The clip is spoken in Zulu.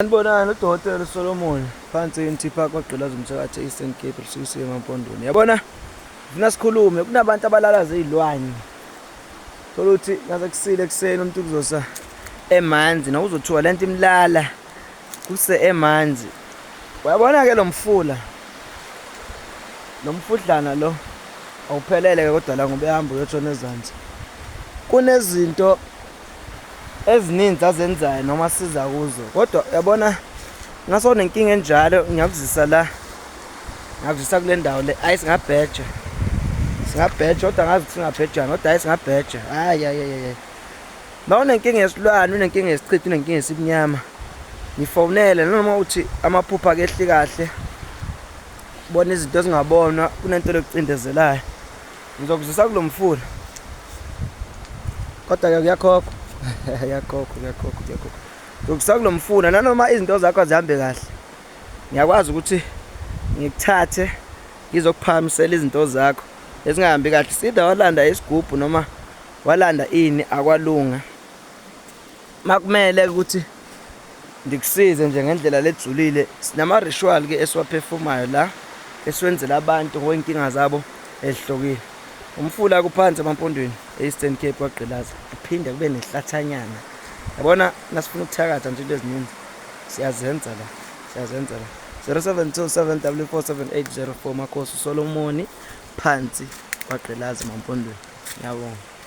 Sanibonani uDokotela Solomon phansi eNT Park kwagqilaza umthakathi Eastern Cape Risukisiwe eMampondweni. Yabona ngifuna sikhulume kunabantu abalalaza izilwane. Thola ukuthi ngaze kusile ekseni umuntu kuzosa emanzi nawuzothuka lento imlala kuse emanzi. Uyabona ke lo mfula. Lo mfudlana lo awuphelele ke kodwa la ngoba ehamba uyotshona ezansi. Kunezinto ezininzi azenzayo noma siza kuzo kodwa uyabona ngaso nenkinga enjalo ngiyakuzisa la ngakuzisa kule ndawo le ayisingabheja kodwa ngazi ukuthi singabhejana kodwa ayisingabheja hayi bawona inkinga yesilwane unenkinga yesichithi unenkinga yesibnyama ngifonele noma uthi amaphupha kehli kahle bona izinto ezingabonwa kunento lokucindezelayo ngizokuzisa kulomfula kodwa ke kuyakhokha yakhokho ngokusakulo mfuna nanoma izinto zakho zihambe kahle ngiyakwazi ukuthi ngikuthathe ngizokuphamisela izinto zakho ezingahambi kahle sida walanda isigubhu noma walanda ini akwalunga makumele ukuthi ndikusize nje ngendlela lejulile sinama ritual ke esiwaphefumayo la esiwenzela abantu ngoinkinga zabo ezihlokile umfula kuphansi eMampondweni Eastern Cape kwagqilaza kuphinde kube nehlathanyana yabona nasifuna ukuthakatha nje lezininzi siyazenza la 0727W47804 Makhosi Solomon phansi kwagqilaza eMampondweni. Ngiyabonga.